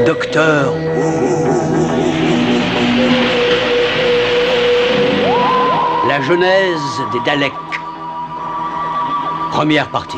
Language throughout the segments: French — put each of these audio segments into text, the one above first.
Docteur. La genèse des Daleks. Première partie.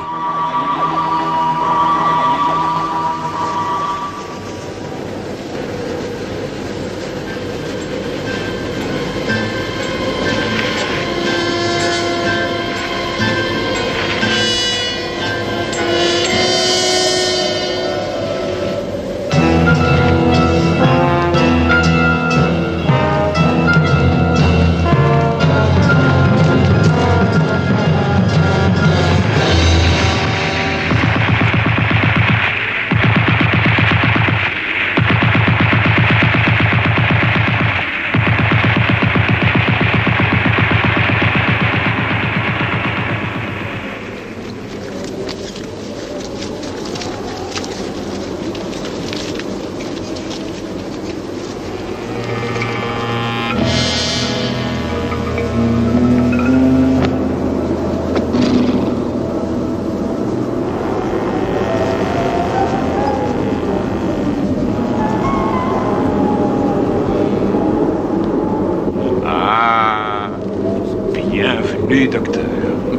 Bienvenue, docteur.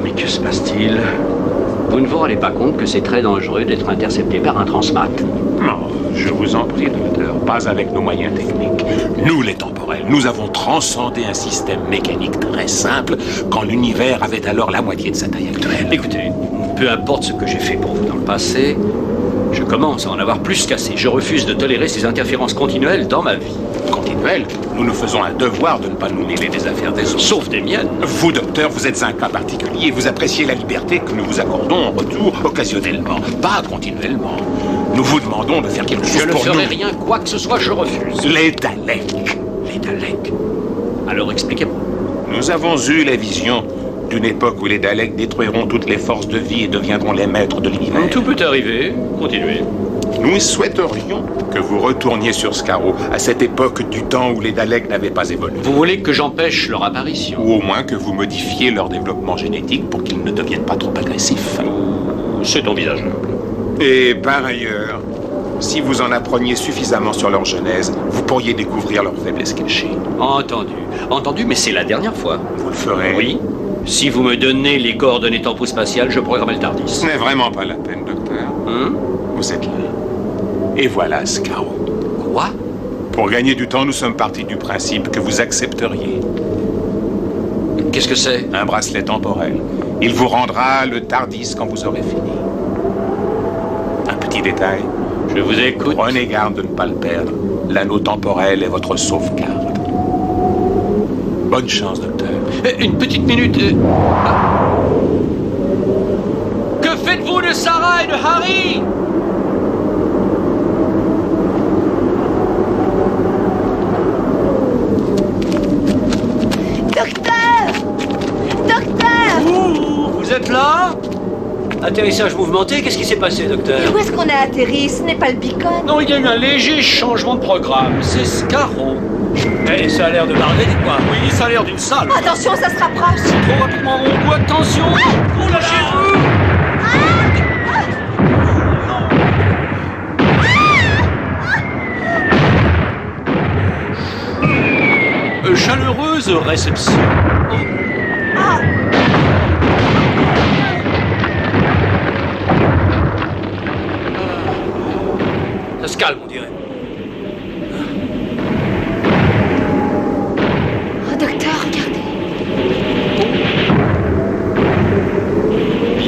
Mais que se passe-t-il? Vous ne vous rendez pas compte que c'est très dangereux d'être intercepté par un transmat? Non, je vous en prie, docteur, pas avec nos moyens techniques. Nous, les temporels, nous avons transcendé un système mécanique très simple quand l'univers avait alors la moitié de sa taille actuelle. Écoutez, peu importe ce que j'ai fait pour vous dans le passé, je commence à en avoir plus qu'assez. Je refuse de tolérer ces interférences continuelles dans ma vie. Continuelles? Nous nous faisons un devoir de ne pas nous mêler des affaires des autres. Sauf des miennes. Vous, docteur, vous êtes un cas particulier. Vous appréciez la liberté que nous vous accordons en retour occasionnellement, pas continuellement. Nous vous demandons de faire quelque chose pour nous. Je ne ferai rien, quoi que ce soit, je refuse. Les Daleks. Les Daleks. Alors expliquez-moi. Nous avons eu la vision d'une époque où les Daleks détruiront toutes les forces de vie et deviendront les maîtres de l'univers. Tout peut arriver. Continuez. Nous souhaiterions que vous retourniez sur Skaro, à cette époque du temps où les Daleks n'avaient pas évolué. Vous voulez que j'empêche leur apparition? Ou au moins que vous modifiez leur développement génétique pour qu'ils ne deviennent pas trop agressifs. C'est envisageable. Et par ailleurs, si vous en appreniez suffisamment sur leur genèse, vous pourriez découvrir leurs faiblesses cachées. Entendu. Entendu, mais c'est la dernière fois. Vous le ferez? Oui. Si vous me donnez les coordonnées tempo-spatiales, je programme le TARDIS. Ce n'est vraiment pas la peine, docteur. Vous êtes là. Et voilà, Skaro. Quoi? Pour gagner du temps, nous sommes partis du principe que vous accepteriez. Qu'est-ce que c'est? Un bracelet temporel. Il vous rendra le TARDIS quand vous aurez fini. Un petit détail. Je vous écoute. Prenez garde de ne pas le perdre. L'anneau temporel est votre sauvegarde. Bonne chance, docteur. Une petite minute. Que faites-vous de Sarah et de Harry? Vous êtes là? Atterrissage mouvementé, qu'est-ce qui s'est passé, docteur? Et où est-ce qu'on a atterri? Ce n'est pas le beacon? Non, il y a eu un léger changement de programme. C'est Skaro. Eh, ça a l'air de barder, dites-moi. Oui, ça a l'air d'une salle. Attention, ça se rapproche. Trop rapidement, mon goût, attention. Oh là là. Chaleureuse réception. Oh. Ça se calme, on dirait. Oh, docteur, regardez.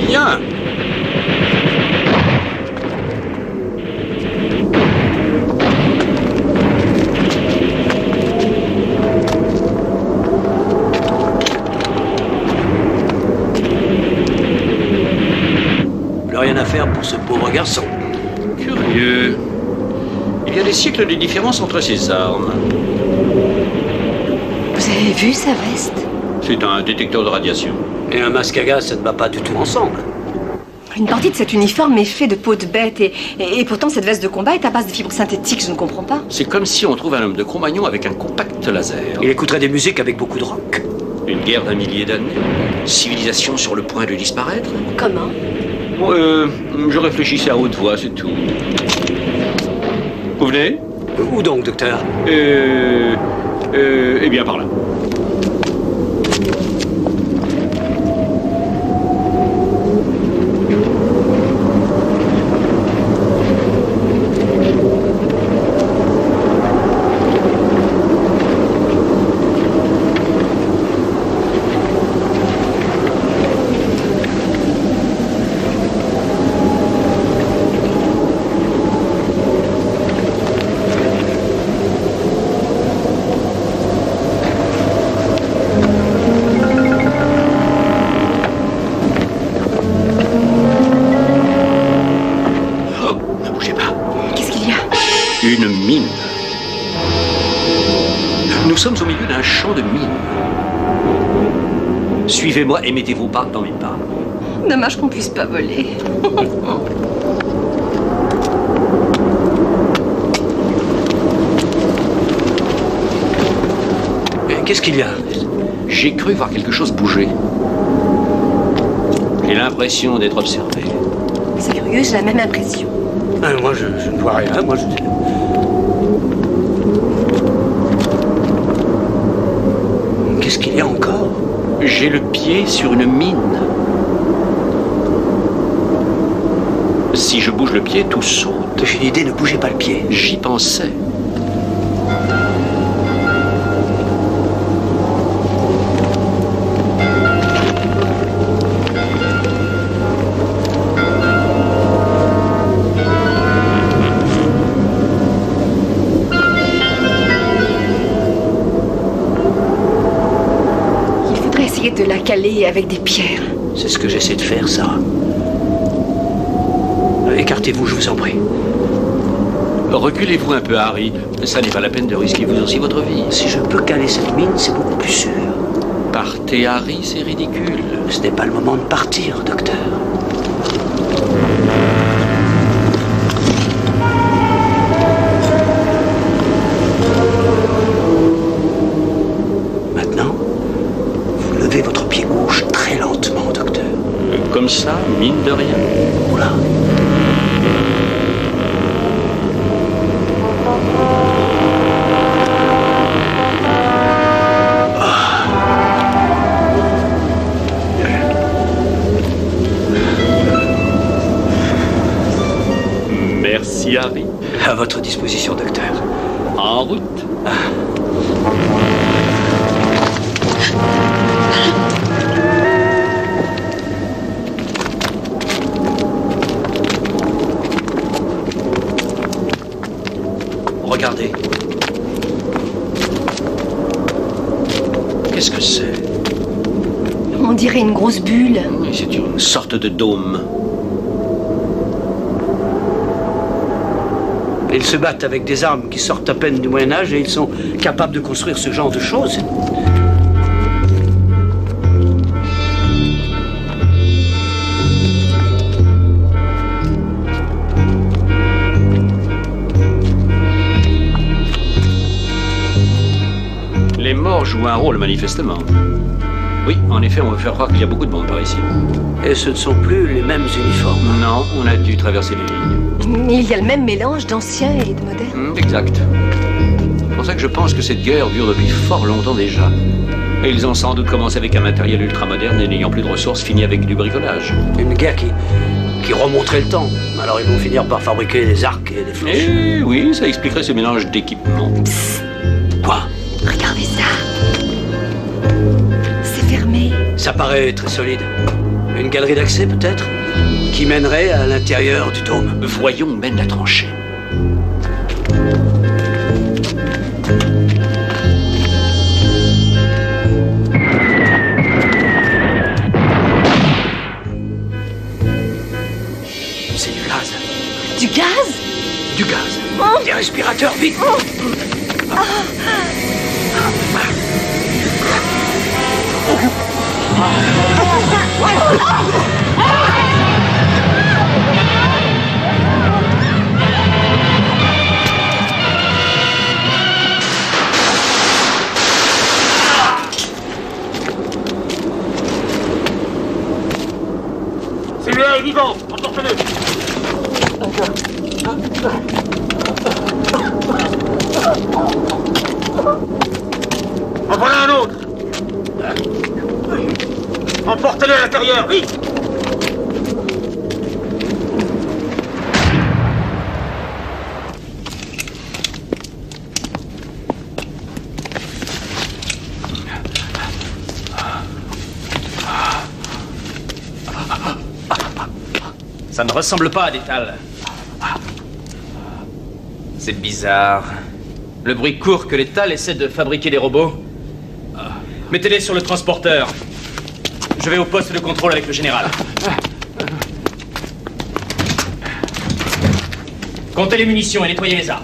Bien. Plus rien à faire pour ce pauvre garçon. Curieux. Il y a des siècles de différence entre ces armes. Vous avez vu sa veste? C'est un détecteur de radiation. Et un masque à gaz, ça ne va pas du tout ensemble. Une partie de cet uniforme est faite de peau de bête et pourtant cette veste de combat est à base de fibres synthétiques, je ne comprends pas. C'est comme si on trouve un homme de Cro-Magnon avec un compact laser. Il écouterait des musiques avec beaucoup de rock. Une guerre d'1 millier d'années. Civilisation sur le point de disparaître. Comment? Je réfléchissais à haute voix, c'est tout. Vous venez? Où donc, docteur? Eh bien, par là. Une mine. Nous sommes au milieu d'un champ de mines. Suivez-moi et mettez-vous pas dans mes pas. Dommage qu'on puisse pas voler. Qu'est-ce qu'il y a? J'ai cru voir quelque chose bouger. J'ai l'impression d'être observé. C'est curieux, j'ai la même impression. Moi, je ne vois rien. Moi, Qu'est-ce qu'il y a encore? J'ai le pied sur une mine. Si je bouge le pied, tout saute. J'ai une idée, ne bougez pas le pied. J'y pensais. De la caler avec des pierres. C'est ce que j'essaie de faire, ça. Écartez-vous, je vous en prie. Reculez-vous un peu, Harry. Ça n'est pas la peine de risquer vous aussi votre vie. Si je peux caler cette mine, c'est beaucoup plus sûr. Partez, Harry, c'est ridicule. Ce n'est pas le moment de partir, docteur. Votre pied gauche très lentement, docteur. Comme ça, mine de rien. Voilà. Merci, Harry. À votre disposition, docteur. En route. Regardez. Qu'est-ce que c'est? On dirait une grosse bulle. Oui, c'est une sorte de dôme. Ils se battent avec des armes qui sortent à peine du Moyen-Âge et ils sont capables de construire ce genre de choses. Les morts jouent un rôle, manifestement. Oui, en effet, on veut faire croire qu'il y a beaucoup de monde par ici. Et ce ne sont plus les mêmes uniformes. Non, on a dû traverser les lignes. Il y a le même mélange d'anciens et de modernes. Exact. C'est pour ça que je pense que cette guerre dure depuis fort longtemps déjà. Et ils ont sans doute commencé avec un matériel ultramoderne et n'ayant plus de ressources, fini avec du bricolage. Une guerre qui remonterait le temps. Alors ils vont finir par fabriquer des arcs et des flèches. Eh oui, ça expliquerait ce mélange d'équipements. Quoi? Regardez ça. C'est fermé. Ça paraît très solide. Une galerie d'accès peut-être? Qui mènerait à l'intérieur du dôme. Voyons où mène la tranchée. C'est du gaz. Du gaz? Du gaz. Oh. Des respirateurs, vite. Oh. En voilà un autre. Emportez-le à l'intérieur, vite. Ça ne ressemble pas à des tals. C'est bizarre. Le bruit court que les tals essaient de fabriquer des robots. Mettez-les sur le transporteur. Je vais au poste de contrôle avec le général. Comptez les munitions et nettoyez les armes.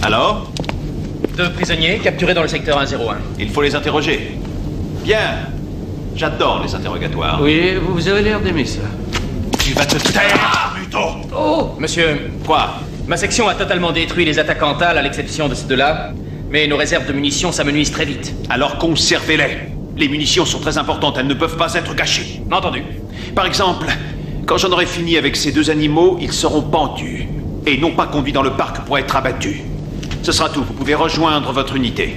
Alors? 2 prisonniers capturés dans le secteur 101. Il faut les interroger. Bien. J'adore les interrogatoires. Oui, vous avez l'air d'aimer ça. Tu vas te taire, Muto! Oh, monsieur. Quoi? Ma section a totalement détruit les attaquants tals à l'exception de ces deux-là. Mais nos réserves de munitions s'amenuisent très vite. Alors conservez-les. Les munitions sont très importantes, elles ne peuvent pas être gâchées. Entendu. Par exemple, quand j'en aurai fini avec ces 2 animaux, ils seront pendus. Et non pas conduits dans le parc pour être abattus. Ce sera tout, vous pouvez rejoindre votre unité.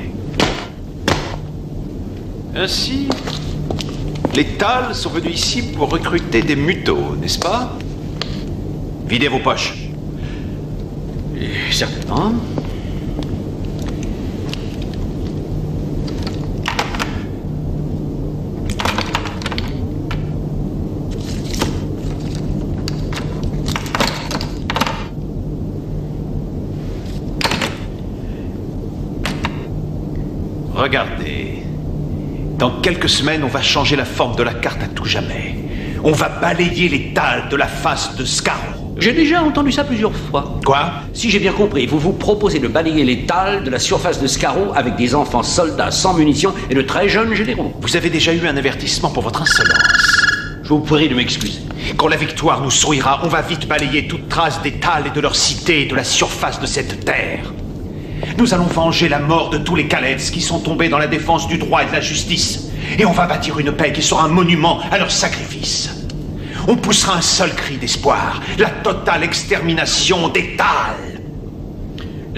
Ainsi, les Tals sont venus ici pour recruter des mutos, n'est-ce pas? Videz vos poches. Certainement. Regardez. Dans quelques semaines, on va changer la forme de la carte à tout jamais. On va balayer les Tals de la face de Scarrow. J'ai déjà entendu ça plusieurs fois. Quoi? Si j'ai bien compris, vous vous proposez de balayer les Tals de la surface de Scarrow avec des enfants soldats sans munitions et de très jeunes généraux. Vous avez déjà eu un avertissement pour votre insolence. Je vous prie de m'excuser. Quand la victoire nous sourira, on va vite balayer toute trace des Tals et de leur cité et de la surface de cette terre. Nous allons venger la mort de tous les Kaleds qui sont tombés dans la défense du droit et de la justice. Et on va bâtir une paix qui sera un monument à leur sacrifice. On poussera un seul cri d'espoir, la totale extermination des Tals.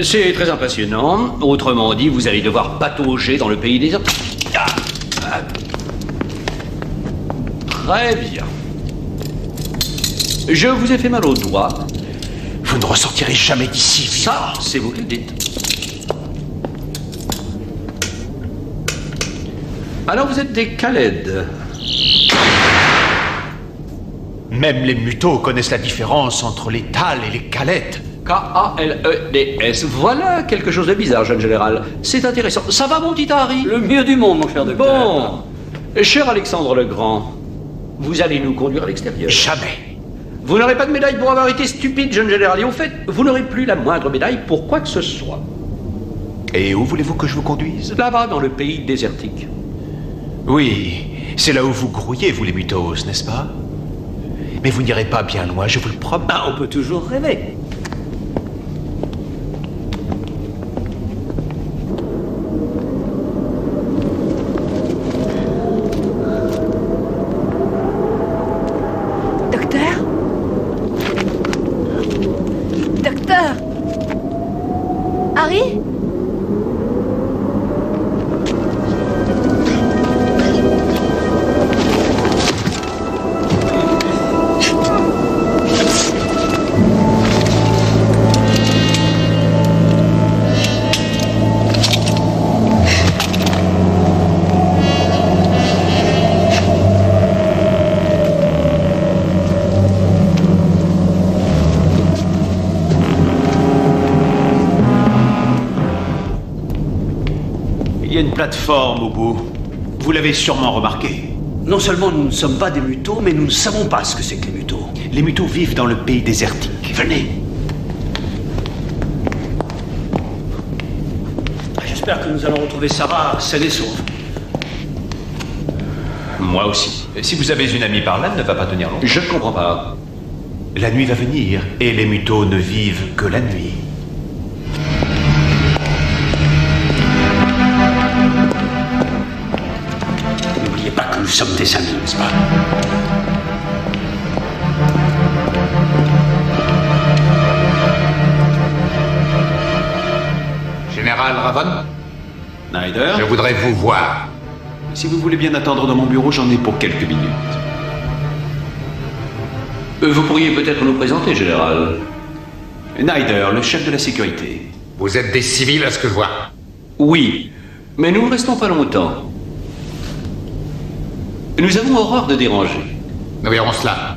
C'est très impressionnant. Autrement dit, vous allez devoir patauger dans le pays des hommes. Très bien. Je vous ai fait mal au doigt. Vous ne ressortirez jamais d'ici, vivant. Ça, c'est vous qui le dites. Alors vous êtes des Khaled. Même les mutos connaissent la différence entre les Tals et les Kaleds. K-A-L-E-D-S. Voilà quelque chose de bizarre, jeune général. C'est intéressant. Ça va, mon petit Harry? Le mieux du monde, mon cher docteur. Bon. Cher Alexandre le Grand, vous allez nous conduire à l'extérieur. Jamais. Vous n'aurez pas de médaille pour avoir été stupide, jeune général. Et au fait, vous n'aurez plus la moindre médaille pour quoi que ce soit. Et où voulez-vous que je vous conduise? Là-bas, dans le pays désertique. Oui, c'est là où vous grouillez, vous les mutos, n'est-ce pas? Mais vous n'irez pas bien loin, je vous le promets. Ah, on peut toujours rêver. Docteur? Docteur? Harry? Il y a une plateforme au bout. Vous l'avez sûrement remarqué. Non seulement nous ne sommes pas des mutos, mais nous ne savons pas ce que c'est que les mutos. Les mutos vivent dans le pays désertique. Venez. J'espère que nous allons retrouver Sarah saine et sauve. Moi aussi. Si vous avez une amie par là, elle ne va pas tenir longtemps. Je ne comprends pas. La nuit va venir, et les mutos ne vivent que la nuit. N'oubliez pas que nous sommes des amis, n'est-ce pas? Général Ravon, Snyder? je voudrais vous voir. Si vous voulez bien attendre dans mon bureau, j'en ai pour quelques minutes. Vous pourriez peut-être nous présenter, Général. Snyder, le chef de la sécurité. Vous êtes des civils à ce que je vois. Oui, mais nous ne restons pas longtemps. Nous avons horreur de déranger. Nous verrons cela.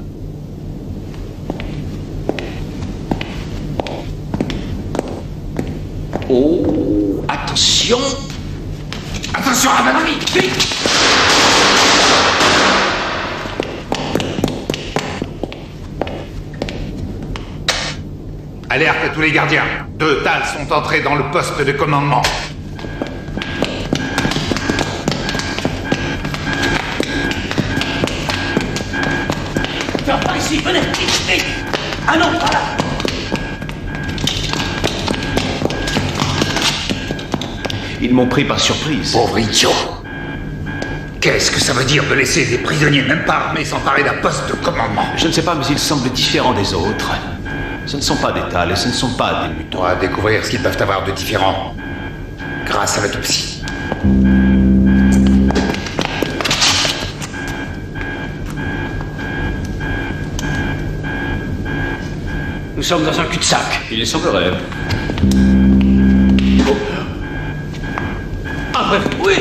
Oh, attention! Attention à ma vie, vite! Alerte à tous les gardiens. 2 TAL sont entrés dans le poste de commandement. Par ici, venez, vite! Ah non, pas là! Ils m'ont pris par surprise. Pauvre idiot. Qu'est-ce que ça veut dire de laisser des prisonniers même pas armés s'emparer d'un poste de commandement? Je ne sais pas, mais ils semblent différents des autres. Ce ne sont pas des TAL et ce ne sont pas des mutos. On va découvrir ce qu'ils peuvent avoir de différent grâce à l'autopsie. Nous sommes dans un cul-de-sac. Il semblerait. Ah bref, oui!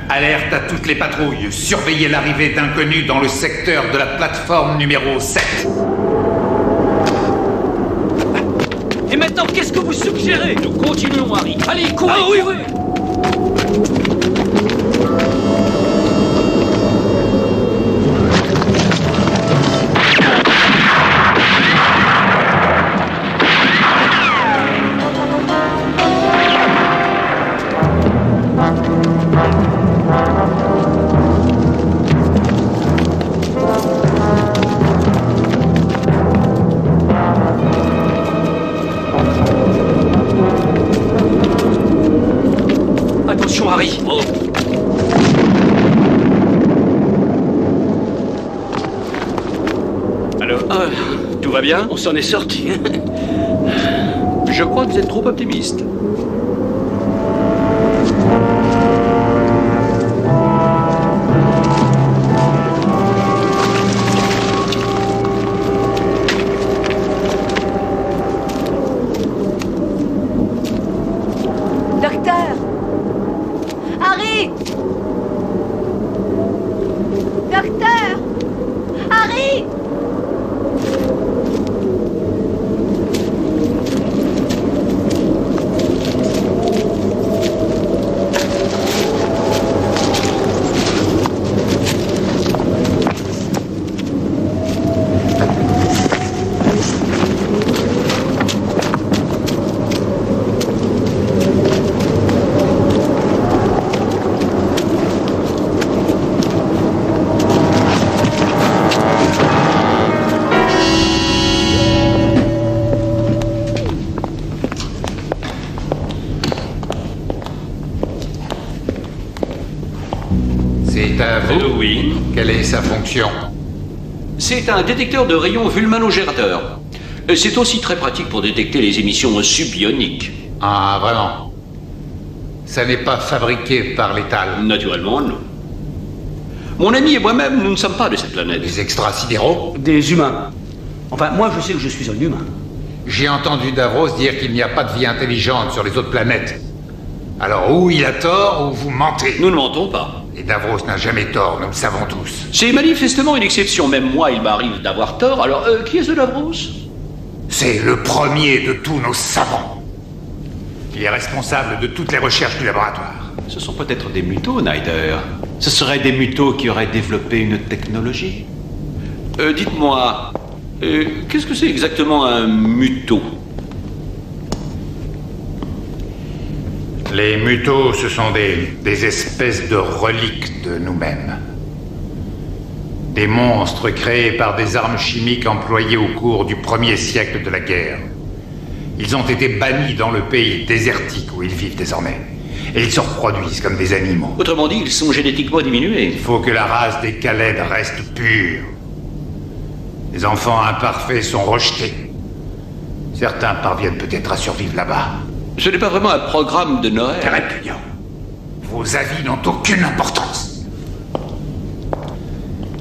Alerte à toutes les patrouilles. Surveillez l'arrivée d'inconnus dans le secteur de la plateforme numéro 7. Et maintenant, qu'est-ce que vous suggérez? Nous continuons, Harry. Allez, courez! Ah oui, oui! Attention, Harry. Oh. Alors, tout va bien? On s'en est sorti. Je crois que vous êtes trop optimiste. Docteur! Harry! Docteur! Harry! C'est à vous. Oui. Quelle est sa fonction? C'est un détecteur de rayons vulmanogérateur. C'est aussi très pratique pour détecter les émissions subioniques. Ah, vraiment? Ça n'est pas fabriqué par les TAL. Naturellement, non. Mon ami et moi-même, nous ne sommes pas de cette planète. Les extrasidéraux? Des humains. Enfin, moi, je sais que je suis un humain. J'ai entendu Davros dire qu'il n'y a pas de vie intelligente sur les autres planètes. Alors, ou il a tort, ou vous mentez. Nous ne mentons pas. Et Davros n'a jamais tort, nous le savons tous. C'est manifestement une exception. Même moi, il m'arrive d'avoir tort. Alors, qui est ce Davros? C'est le premier de tous nos savants. qui est responsable de toutes les recherches du laboratoire. Ce sont peut-être des mutos, Nyder. Ce seraient des mutos qui auraient développé une technologie. Dites-moi, qu'est-ce que c'est exactement un muto? Les mutos, ce sont des espèces de reliques de nous-mêmes. Des monstres créés par des armes chimiques employées au cours du 1er siècle de la guerre. Ils ont été bannis dans le pays désertique où ils vivent désormais. Et ils se reproduisent comme des animaux. Autrement dit, ils sont génétiquement diminués. Il faut que la race des Khaled reste pure. Les enfants imparfaits sont rejetés. Certains parviennent peut-être à survivre là-bas. Ce n'est pas vraiment un programme de Noël. Répugnant. Vos avis n'ont aucune importance.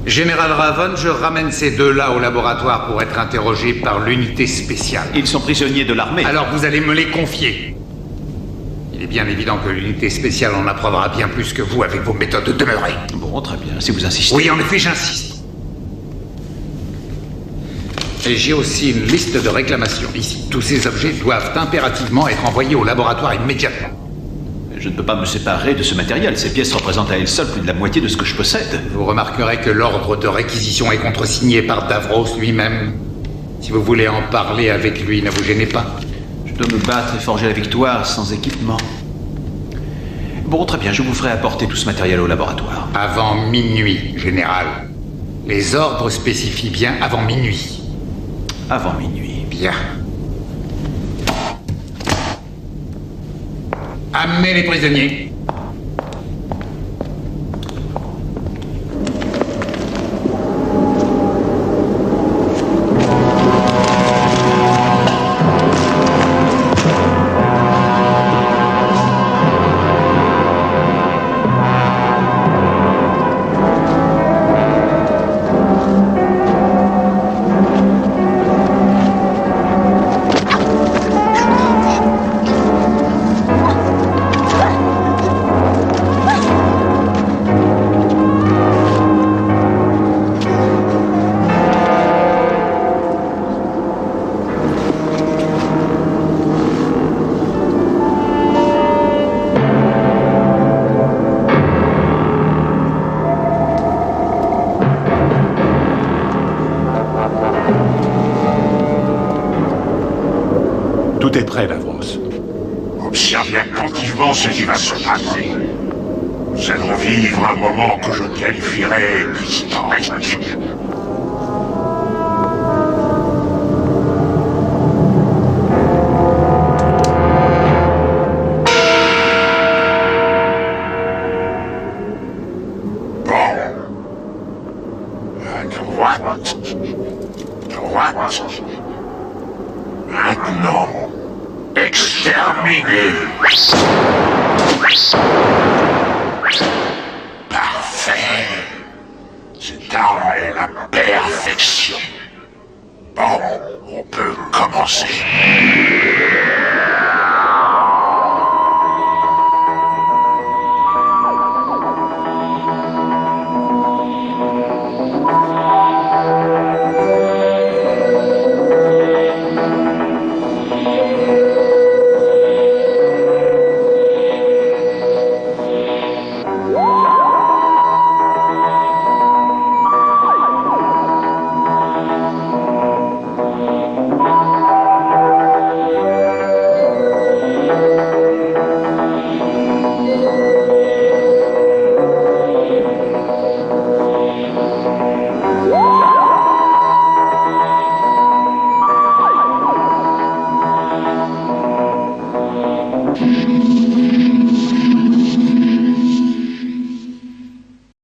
Général Raven, je ramène ces deux-là au laboratoire pour être interrogés par l'unité spéciale. Ils sont prisonniers de l'armée. Alors vous allez me les confier. Il est bien évident que l'unité spéciale en apprendra bien plus que vous avec vos méthodes de demeurer. Bon, très bien, si vous insistez. Oui, en effet, j'insiste. Et j'ai aussi une liste de réclamations ici. Tous ces objets doivent impérativement être envoyés au laboratoire immédiatement. Je ne peux pas me séparer de ce matériel. Ces pièces représentent à elles seules plus de la moitié de ce que je possède. Vous remarquerez que l'ordre de réquisition est contresigné par Davros lui-même. Si vous voulez en parler avec lui, ne vous gênez pas. Je dois me battre et forger la victoire sans équipement. Bon, très bien, je vous ferai apporter tout ce matériel au laboratoire. Avant minuit, général. Les ordres spécifient bien avant minuit. Avant minuit. Bien. Amenez les prisonniers. Tout est prêt, Davros. Observez attentivement ce qui va se passer. Vous allons vivre un moment que je qualifierais d'historique. Droite. Maintenant, exterminez. Parfait. Cette arme est la perfection. Bon, on peut commencer.